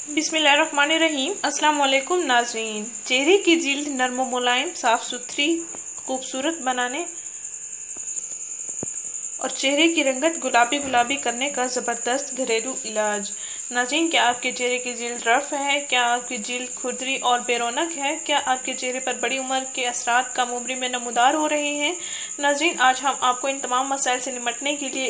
बिस्मिल्लाहिर्रहमानिर्रहीम। अस्सलाम वालेकुम नाज़रीन। चेहरे की जिल्द नर्म मुलायम साफ सुथरी खूबसूरत बनाने और चेहरे की रंगत गुलाबी गुलाबी करने का ज़बरदस्त घरेलू इलाज। नाज़रीन, क्या आपके चेहरे की जिल्द रफ है? क्या आपकी जिल्द खुरदरी और बेरौनक है? क्या आपके चेहरे पर बड़ी उम्र के असरात कम उम्री में नमूदार हो रहे हैं? नाज़रीन, आज हम आपको इन तमाम मसाइल से निपटने के लिए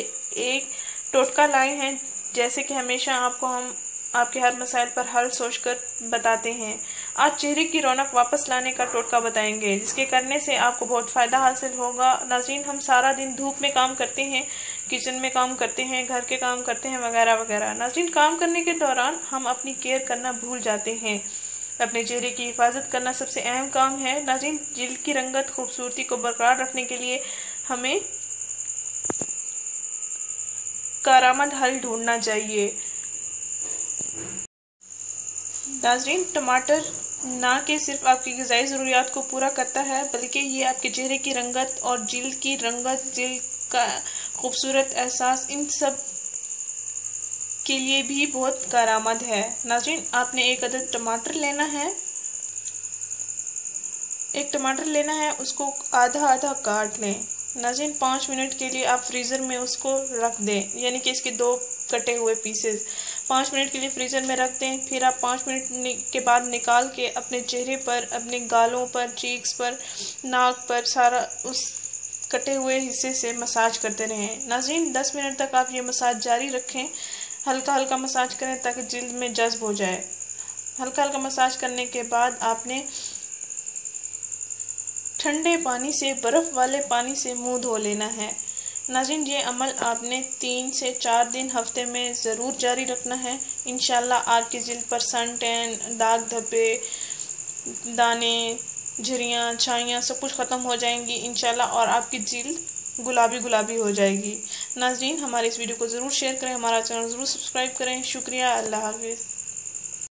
एक टोटका लाए हैं। जैसे कि हमेशा आपको हम आपके हर मसाइल पर हल सोचकर बताते हैं। आज चेहरे की रौनक वापस लाने का टोटका बताएंगे, जिसके करने से आपको बहुत फ़ायदा हासिल होगा। नाज़रीन, हम सारा दिन धूप में काम करते हैं, किचन में काम करते हैं, घर के काम करते हैं वगैरह वगैरह। नाज़रीन, काम करने के दौरान हम अपनी केयर करना भूल जाते हैं। अपने चेहरे की हिफाजत करना सबसे अहम काम है। नाज़रीन, जिल्द की रंगत खूबसूरती को बरकरार रखने के लिए हमें कारआमद हल ढूंढना चाहिए। नाज़रीन, टमाटर ना कि सिर्फ आपकी ग़िज़ाई ज़रूरियात को पूरा करता है, बल्कि ये आपके चेहरे की रंगत और जिल्द की रंगत, जिल्द का खूबसूरत एहसास, इन सब के लिए भी बहुत कारआमद है। नाज़रीन, आपने एक अदद टमाटर लेना है। एक टमाटर लेना है, उसको आधा आधा काट लें। नाज़रीन, 5 मिनट के लिए आप फ्रीज़र में उसको रख दें, यानी कि इसके 2 कटे हुए पीसेस 5 मिनट के लिए फ्रीज़र में रख दें। फिर आप 5 मिनट के बाद निकाल के अपने चेहरे पर, अपने गालों पर, चीक्स पर, नाक पर, सारा उस कटे हुए हिस्से से मसाज करते रहें। नाज़रीन, 10 मिनट तक आप ये मसाज जारी रखें। हल्का हल्का मसाज करें ताकि जिल्द में जज्ब हो जाए। हल्का हल्का मसाज करने के बाद आपने ठंडे पानी से, बर्फ़ वाले पानी से मुंह धो लेना है। नाज़रीन, ये अमल आपने 3 से 4 दिन हफ्ते में ज़रूर जारी रखना है। इंशाल्लाह आपकी जिल्द पर सन टैन, दाग धब्बे, दाने, झुर्रियाँ, छाइयाँ सब कुछ ख़त्म हो जाएंगी इंशाल्लाह, और आपकी जिल्द गुलाबी गुलाबी हो जाएगी। नाज़रीन, हमारे इस वीडियो को ज़रूर शेयर करें, हमारा चैनल ज़रूर सब्सक्राइब करें। शुक्रिया। अल्लाह हाफ़िज़।